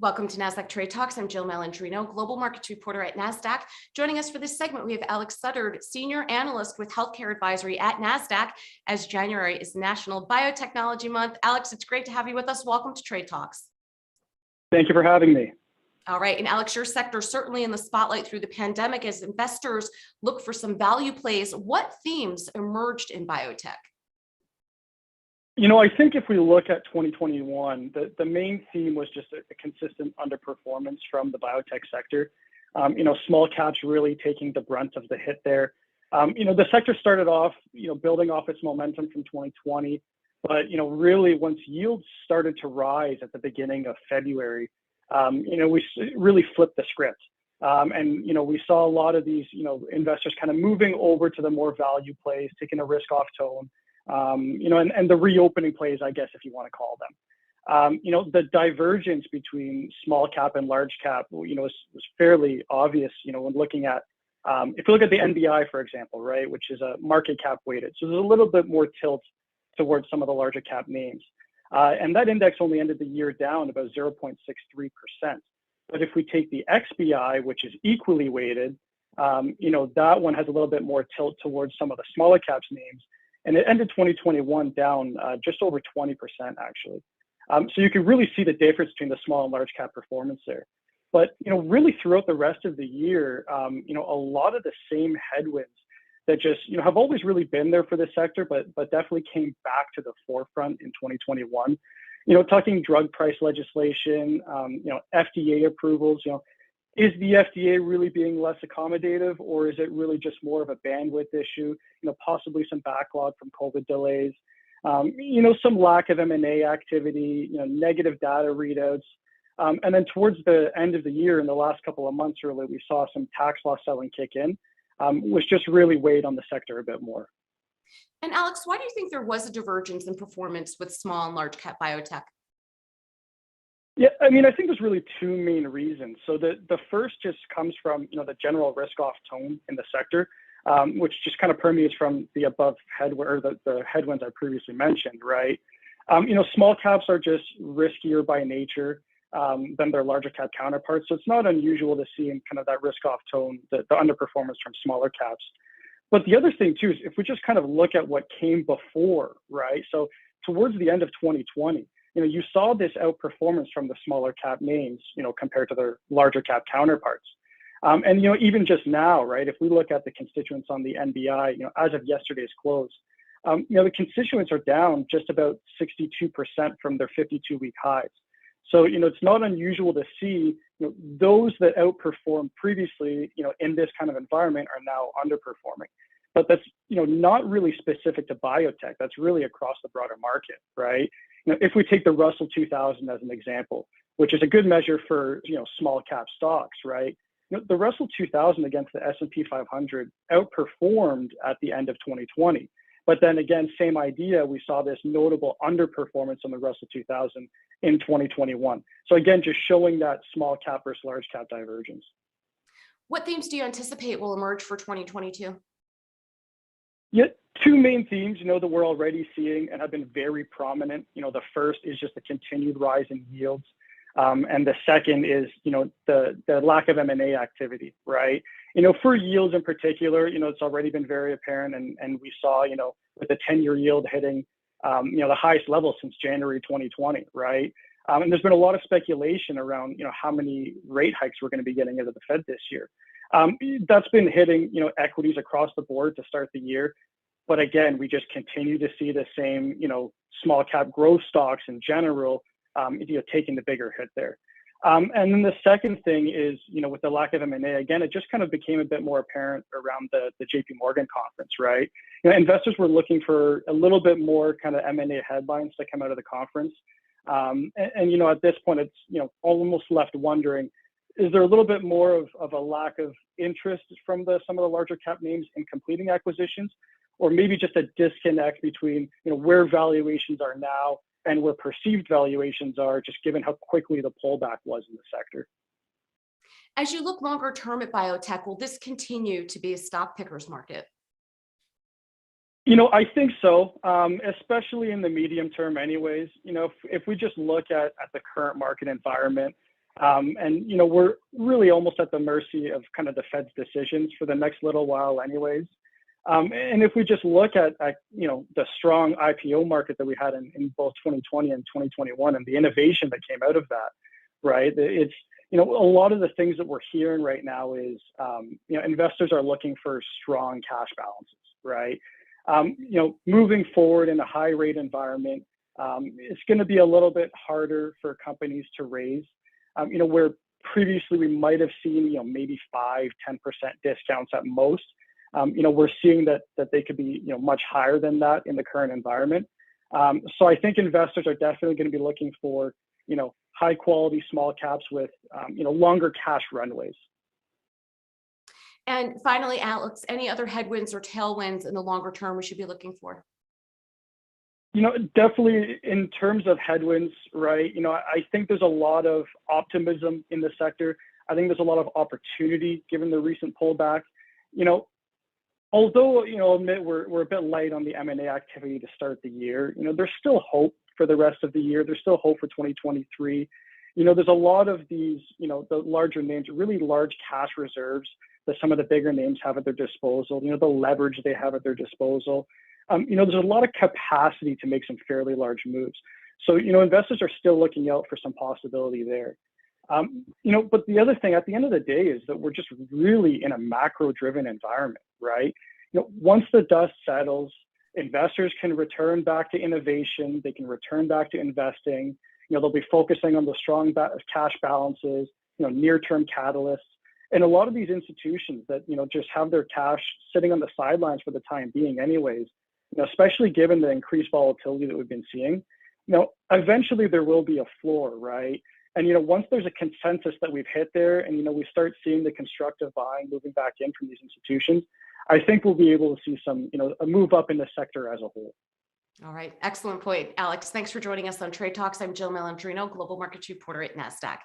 Welcome to Nasdaq Trade Talks. I'm Jill Malandrino, global markets reporter at Nasdaq. Joining us for this segment, we have Alex Suddard, senior analyst with healthcare advisory at Nasdaq, as January is National Biotechnology Month. Alex, it's great to have you with us. Welcome to Trade Talks. Thank you for having me. All right, and Alex, your sector is certainly in the spotlight through the pandemic as investors look for some value plays. What themes emerged in biotech? I think if we look at 2021, the main theme was just a consistent underperformance from the biotech sector. Small caps really taking the brunt of the hit there. The sector started off, building off its momentum from 2020, but really once yields started to rise at the beginning of February, we really flipped the script. We saw a lot of these, investors kind of moving over to the more value plays, taking a risk off tone. And the reopening plays, I guess, if you want to call them. The divergence between small cap and large cap, was fairly obvious, when looking at, if you look at the NBI, for example, right, which is a market cap weighted. So there's a little bit more tilt towards some of the larger cap names. And that index only ended the year down about 0.63%. But if we take the XBI, which is equally weighted, that one has a little bit more tilt towards some of the smaller caps names. And it ended 2021 down just over 20%, actually. So you can really see the difference between the small and large cap performance there. But, really throughout the rest of the year, a lot of the same headwinds that just, have always really been there for this sector, but definitely came back to the forefront in 2021. Talking drug price legislation, FDA approvals, is the FDA really being less accommodative, or is it really just more of a bandwidth issue? Possibly some backlog from COVID delays, some lack of M&A activity, negative data readouts. And then towards the end of the year, in the last couple of months, really, we saw some tax law selling kick in, which just really weighed on the sector a bit more. And Alex, why do you think there was a divergence in performance with small and large cap biotech? Yeah, I think there's really two main reasons. So the first just comes from, the general risk off tone in the sector, which just kind of permeates from the above the headwinds I previously mentioned, right? Small caps are just riskier by nature than their larger cap counterparts. So it's not unusual to see in kind of that risk off tone, the underperformance from smaller caps. But the other thing too is if we just kind of look at what came before, right? So towards the end of 2020, you saw this outperformance from the smaller cap names, compared to their larger cap counterparts. And even just now, right, if we look at the constituents on the NBI, as of yesterday's close, the constituents are down just about 62% from their 52-week highs. So, it's not unusual to see, those that outperformed previously, in this kind of environment are now underperforming. But that's, not really specific to biotech. That's really across the broader market, right? If we take the Russell 2000 as an example, which is a good measure for, small cap stocks, right? The Russell 2000 against the S&P 500 outperformed at the end of 2020. But then again, same idea, we saw this notable underperformance on the Russell 2000 in 2021. So again, just showing that small cap versus large cap divergence. What themes do you anticipate will emerge for 2022? Yeah, two main themes, that we're already seeing and have been very prominent. The first is just the continued rise in yields. And the second is, the lack of M&A activity, right? For yields in particular, it's already been very apparent. And we saw, with the 10-year yield hitting, the highest level since January 2020, right? And there's been a lot of speculation around, how many rate hikes we're going to be getting out of the Fed this year. That's been hitting, equities across the board to start the year. But again, we just continue to see the same, small cap growth stocks in general, taking the bigger hit there. And then the second thing is, with the lack of M&A, again, it just kind of became a bit more apparent around the JP Morgan conference, right? Investors were looking for a little bit more kind of M&A headlines to come out of the conference. And at this point, it's, almost left wondering, is there a little bit more of a lack of interest from some of the larger cap names in completing acquisitions, or maybe just a disconnect between, where valuations are now and where perceived valuations are, just given how quickly the pullback was in the sector? As you look longer term at biotech, will this continue to be a stock picker's market? I think so, especially in the medium term anyways. If we just look at the current market environment, And, you know, we're really almost at the mercy of kind of the Fed's decisions for the next little while anyways. And if we just look at, you know, the strong IPO market that we had in both 2020 and 2021 and the innovation that came out of that, right? It's, you know, a lot of the things that we're hearing right now is, you know, investors are looking for strong cash balances, right? You know, moving forward in a high rate environment, it's going to be a little bit harder for companies to raise, you know, where previously we might have seen, you know, maybe 5-10% discounts at most. You know, we're seeing that they could be, you know, much higher than that in the current environment. So I think investors are definitely going to be looking for, you know, high quality small caps with, you know, longer cash runways. And finally, Alex, any other headwinds or tailwinds in the longer term we should be looking for? You know, definitely in terms of headwinds, right? You know, I think there's a lot of optimism in the sector. I think there's a lot of opportunity given the recent pullback. You know, although, you know, admit we're a bit light on the M&A activity to start the year, you know, there's still hope for the rest of the year. There's still hope for 2023. You know, there's a lot of these, you know, the larger names, really large cash reserves that some of the bigger names have at their disposal, you know, the leverage they have at their disposal. You know, there's a lot of capacity to make some fairly large moves. So, you know, investors are still looking out for some possibility there. You know, but the other thing at the end of the day is that we're just really in a macro-driven environment, right? You know, once the dust settles, investors can return back to innovation. They can return back to investing. You know, they'll be focusing on the strong cash balances, you know, near-term catalysts. And a lot of these institutions that, you know, just have their cash sitting on the sidelines for the time being anyways, you know, especially given the increased volatility that we've been seeing, you know, eventually there will be a floor, right? And, you know, once there's a consensus that we've hit there and, you know, we start seeing the constructive buying moving back in from these institutions, I think we'll be able to see some, you know, a move up in the sector as a whole. All right. Excellent point, Alex. Thanks for joining us on Trade Talks. I'm Jill Malandrino, Global Markets Reporter at Nasdaq.